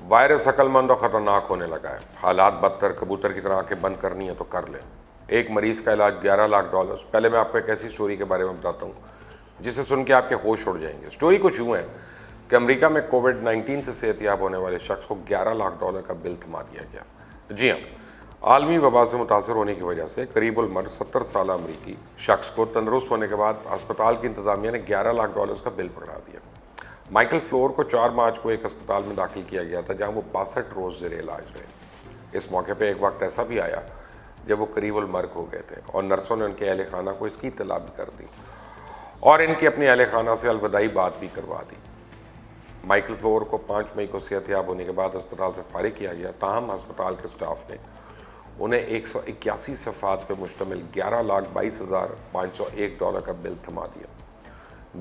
Virus عقل مند اور خطرناک ہونے لگا ہے، حالات بدتر، کبوتر کی طرح آنکھیں بند کرنی ہے تو کر لیں۔ ایک مریض کا علاج $11 لاکھ۔ پہلے میں آپ کو ایک ایسی سٹوری کے بارے میں بتاتا ہوں جسے سن کے آپ کے ہوش اڑ جائیں گے۔ سٹوری کچھ یوں ہے کہ امریکہ میں کووڈ-19 سے صحت یاب ہونے والے شخص کو $11 لاکھ کا بل تھما دیا گیا۔ جی ہاں، عالمی وبا سے متاثر ہونے کی وجہ سے قریب المر 70 سالہ امریکی شخص کو تندرست ہونے کے بعد اسپتال کی انتظامیہ نے $11 لاکھ کا بل پکڑا دیا۔ مائیکل فلور کو 4 مارچ کو ایک اسپتال میں داخل کیا گیا تھا جہاں وہ 62 روز زیر علاج رہے۔ اس موقع پہ ایک وقت ایسا بھی آیا جب وہ قریب المرگ ہو گئے تھے اور نرسوں نے ان کے اہل خانہ کو اس کی اطلاع بھی کر دی اور ان کی اپنی اہل خانہ سے الوداعی بات بھی کروا دی۔ مائیکل فلور کو 5 مئی کو صحت یاب ہونے کے بعد اسپتال سے فارغ کیا گیا، تاہم ہسپتال کے سٹاف نے انہیں 181 صفحات پہ مشتمل $11,22,501 کا بل تھما دیا۔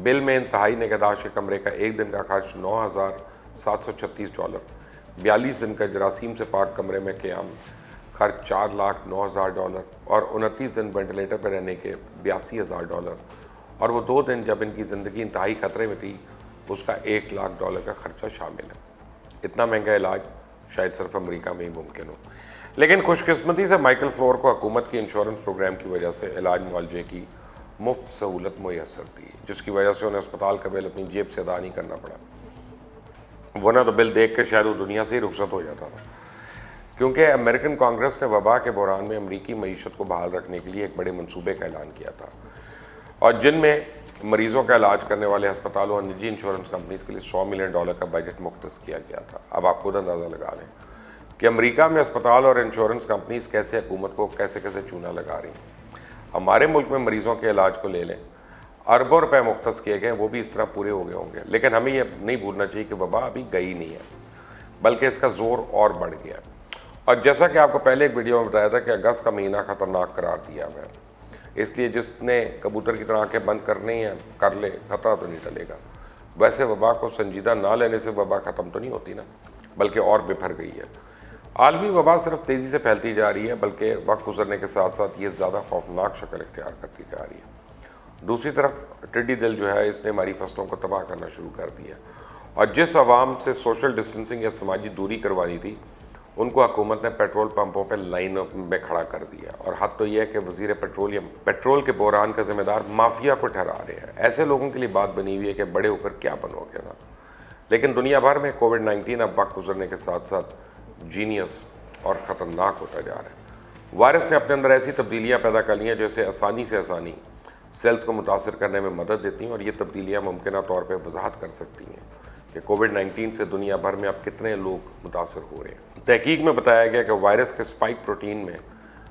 بل میں انتہائی نگہداشت کے کمرے کا ایک دن کا خرچ $9,736، 42 دن کا جراثیم سے پاک کمرے میں قیام خرچ $4,09,000 اور 29 دن وینٹیلیٹر پر رہنے کے $82,000 اور وہ 2 دن جب ان کی زندگی انتہائی خطرے میں تھی اس کا $1,00,000 کا خرچہ شامل ہے۔ اتنا مہنگا علاج شاید صرف امریکہ میں ہی ممکن ہو، لیکن خوش قسمتی سے مائیکل فلور کو حکومت کی انشورنس پروگرام کی وجہ سے علاج معالجے کی مفت سہولت میسر تھی، جس کی وجہ سے انہیں اسپتال کا بل اپنی جیب سے ادا نہیں کرنا پڑا، ورنہ تو بل دیکھ کے شاید وہ دنیا سے ہی رخصت ہو جاتا تھا۔ کیونکہ امریکن کانگریس نے وبا کے بحران میں امریکی معیشت کو بحال رکھنے کے لیے ایک بڑے منصوبے کا اعلان کیا تھا، اور جن میں مریضوں کا علاج کرنے والے ہسپتالوں اور نجی انشورنس کمپنیز کے لیے $100 ملین کا بجٹ مختص کیا گیا تھا۔ اب آپ خود اندازہ لگا لیں کہ امریکہ میں اسپتال اور انشورنس کمپنیز کیسے حکومت کو کیسے چونا لگا رہی ہیں۔ ہمارے ملک میں مریضوں کے علاج کو لے لیں، اربوں روپے مختص کیے گئے، وہ بھی اس طرح پورے ہو گئے ہوں گے، لیکن ہمیں یہ نہیں بھولنا چاہیے کہ وبا ابھی گئی نہیں ہے، بلکہ اس کا زور اور بڑھ گیا ہے۔ اور جیسا کہ آپ کو پہلے ایک ویڈیو میں بتایا تھا کہ اگست کا مہینہ خطرناک قرار دیا ہوا ہے، اس لیے جس نے کبوتر کی طرح آنکھیں بند کرنی ہیں کر لے، خطرہ تو نہیں ٹلے گا۔ ویسے وبا کو سنجیدہ نہ لینے سے وبا ختم تو نہیں ہوتی نا، بلکہ اور بپھر گئی ہے۔ عالمی وبا صرف تیزی سے پھیلتی جا رہی ہے، بلکہ وقت گزرنے کے ساتھ ساتھ یہ زیادہ خوفناک شکل اختیار کرتی جا رہی ہے۔ دوسری طرف ٹڈی دل جو ہے اس نے ہماری فصلوں کو تباہ کرنا شروع کر دیا، اور جس عوام سے سوشل ڈسٹنسنگ یا سماجی دوری کروانی تھی ان کو حکومت نے پیٹرول پمپوں پہ لائنوں میں کھڑا کر دیا، اور حد تو یہ ہے کہ وزیر پیٹرول کے بحران کا ذمہ دار مافیا کو ٹھہرا رہے ہیں۔ ایسے لوگوں کے لیے بات بنی ہوئی ہے کہ بڑے ہو کر کیا بنو گے نا، لیکن دنیا بھر میں کووڈ-19 اب وقت گزرنے کے ساتھ ساتھ جینیس اور خطرناک ہوتا جا رہا ہے۔ وائرس نے اپنے اندر ایسی تبدیلیاں پیدا کر لی ہیں جو اسے آسانی سیلز کو متاثر کرنے میں مدد دیتی ہیں، اور یہ تبدیلیاں ممکنہ طور پہ وضاحت کر سکتی ہیں کہ کووڈ-19 سے دنیا بھر میں اب کتنے لوگ متاثر ہو رہے ہیں۔ تحقیق میں بتایا گیا کہ وائرس کے اسپائک پروٹین میں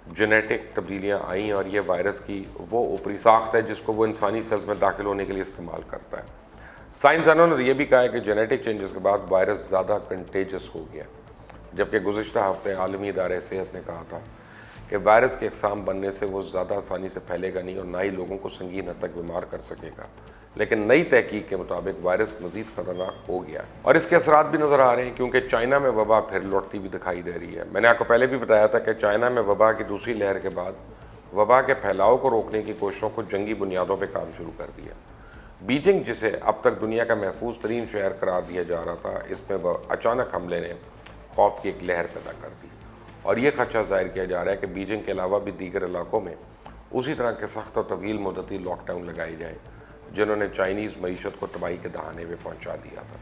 جینیٹک تبدیلیاں آئیں، اور یہ وائرس کی وہ اوپری ساخت ہے جس کو وہ انسانی سیلز میں داخل ہونے کے لیے استعمال کرتا ہے۔ سائنسدانوں نے یہ بھی کہا ہے کہ جینیٹک چینجز کے بعد وائرس زیادہ کنٹیجس ہو گیا، جبکہ گزشتہ ہفتے عالمی ادارہ صحت نے کہا تھا کہ وائرس کے اقسام بننے سے وہ زیادہ آسانی سے پھیلے گا نہیں اور نہ ہی لوگوں کو سنگین حد تک بیمار کر سکے گا، لیکن نئی تحقیق کے مطابق وائرس مزید خطرناک ہو گیا ہے، اور اس کے اثرات بھی نظر آ رہے ہیں، کیونکہ چائنا میں وبا پھر لوٹتی بھی دکھائی دے رہی ہے۔ میں نے آپ کو پہلے بھی بتایا تھا کہ چائنا میں وبا کی دوسری لہر کے بعد وبا کے پھیلاؤ کو روکنے کی کوششوں کو جنگی بنیادوں پہ کام شروع کر دیا۔ بیجنگ، جسے اب تک دنیا کا محفوظ ترین شہر قرار دیا جا رہا تھا، اس میں اچانک حملے نے خوف کی ایک لہر پیدا کر دی، اور یہ خدشہ ظاہر کیا جا رہا ہے کہ بیجنگ کے علاوہ بھی دیگر علاقوں میں اسی طرح کے سخت اور طویل مدتی لاک ڈاؤن لگائے جائیں جنہوں نے چائنیز معیشت کو تباہی کے دہانے پہ پہنچا دیا تھا۔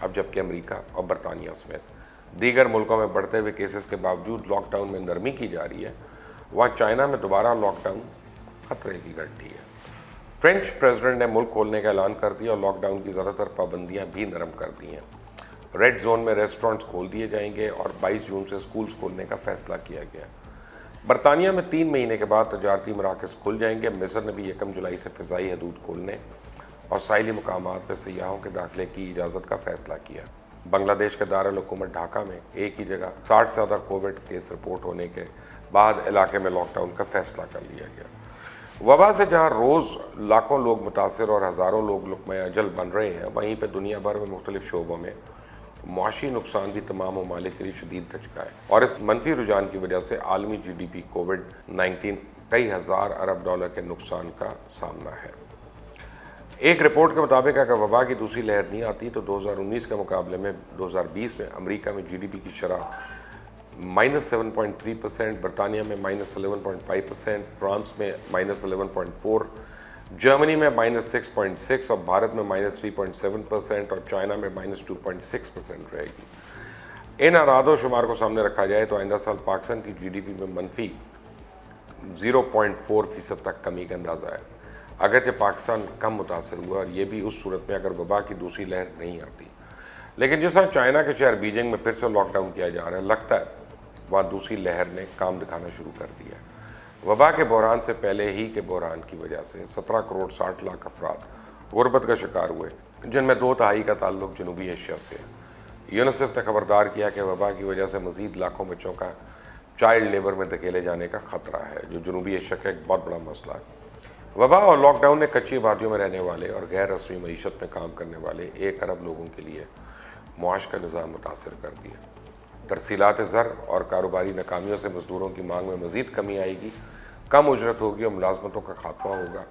اب جبکہ امریکہ اور برطانیہ سمیت دیگر ملکوں میں بڑھتے ہوئے کیسز کے باوجود لاک ڈاؤن میں نرمی کی جا رہی ہے، وہاں چائنا میں دوبارہ لاک ڈاؤن خطرے کی گھنٹی ہے۔ فرینچ پریزیڈنٹ نے ملک کھولنے کا اعلان کر دیا اور لاک ڈاؤن کی زیادہ تر پابندیاں بھی نرم کر دی ہیں۔ ریڈ زون میں ریسٹورنٹس کھول دیے جائیں گے اور 22 جون سے سکولز کھولنے کا فیصلہ کیا گیا۔ برطانیہ میں 3 مہینے کے بعد تجارتی مراکز کھل جائیں گے۔ مصر نے بھی 1 جولائی سے فضائی حدود کھولنے اور ساحلی مقامات پہ سیاحوں کے داخلے کی اجازت کا فیصلہ کیا۔ بنگلہ دیش کے دارالحکومت ڈھاکہ میں ایک ہی جگہ 60 سے زیادہ کووڈ کیس رپورٹ ہونے کے بعد علاقے میں لاک ڈاؤن کا فیصلہ کر لیا گیا۔ وبا سے جہاں روز لاکھوں لوگ متاثر اور ہزاروں لوگ لقمہ اجل بن رہے ہیں، وہیں پہ دنیا بھر میں مختلف شعبوں میں معاشی نقصان بھی تمام ممالک کے لیے شدید دھچکا ہے، اور اس منفی رجحان کی وجہ سے عالمی جی ڈی پی کووڈ-19 کئی ہزار ارب ڈالر کے نقصان کا سامنا ہے۔ ایک رپورٹ کے مطابق اگر وبا کی دوسری لہر نہیں آتی تو 2019 کے مقابلے میں 2020 میں امریکہ میں جی ڈی پی کی شرح -7.3%، برطانیہ میں -11.5%، فرانس میں -11.4%، جرمنی میں -6.6% اور بھارت میں -3.7% اور چائنا میں -2.6% رہے گی۔ ان اعداد و شمار کو سامنے رکھا جائے تو آئندہ سال پاکستان کی جی ڈی پی میں منفی 0.4% تک کمی کا اندازہ ہے، اگرچہ پاکستان کم متاثر ہوا، اور یہ بھی اس صورت میں اگر وبا کی دوسری لہر نہیں آتی۔ لیکن جس طرح چائنا کے شہر بیجنگ میں پھر سے لاک ڈاؤن کیا جا رہا ہے، لگتا ہے وہاں دوسری لہر نے کام دکھانا شروع کر دیا ہے۔ وبا کے بحران سے پہلے ہی کے بحران کی وجہ سے 17 کروڑ 60 لاکھ افراد غربت کا شکار ہوئے، جن میں 2/3 کا تعلق جنوبی ایشیا سے ہے۔ یونیسیف نے خبردار کیا کہ وبا کی وجہ سے مزید لاکھوں بچوں کا چائلڈ لیبر میں دھکیلے جانے کا خطرہ ہے، جو جنوبی ایشیا کا ایک بہت بڑا مسئلہ ہے۔ وبا اور لاک ڈاؤن نے کچی آبادیوں میں رہنے والے اور غیر رسمی معیشت میں کام کرنے والے 1 ارب لوگوں کے لیے معاش کا نظام متاثر کر دیا۔ ترسیلات زر اور کاروباری ناکامیوں سے مزدوروں کی مانگ میں مزید کمی آئے گی، کم اجرت ہوگی اور ملازمتوں کا خاتمہ ہوگا،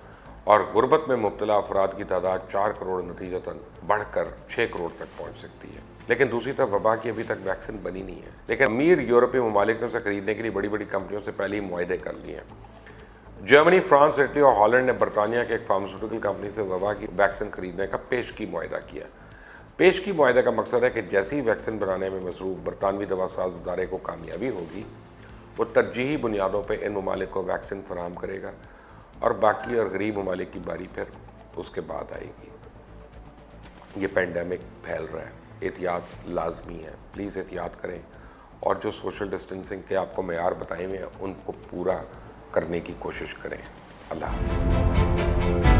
اور غربت میں مبتلا افراد کی تعداد 4 کروڑ نتیجتاً بڑھ کر 6 کروڑ تک پہنچ سکتی ہے۔ لیکن دوسری طرف وبا کی ابھی تک ویکسین بنی نہیں ہے، لیکن امیر یورپی ممالک نے اسے خریدنے کے لیے بڑی بڑی کمپنیوں سے پہلے ہی معاہدے کر لیے ہیں۔ جرمنی، فرانس، اٹلی اور ہالینڈ نے برطانیہ کے ایک فارماسیوٹیکل کمپنی سے وبا کی ویکسین خریدنے کا پیشگی معاہدہ کیا۔ پیشگی معاہدے کا مقصد ہے کہ جیسی ویکسین بنانے میں مصروف برطانوی دوا ساز ادارے کو کامیابی ہوگی، وہ ترجیحی بنیادوں پہ ان ممالک کو ویکسین فراہم کرے گا، اور باقی اور غریب ممالک کی باری پھر اس کے بعد آئے گی۔ یہ پینڈیمک پھیل رہا ہے، احتیاط لازمی ہے، پلیز احتیاط کریں، اور جو سوشل ڈسٹینسنگ کے آپ کو معیار بتائے ہوئے ہیں ان کو پورا کرنے کی کوشش کریں۔ اللہ حافظ۔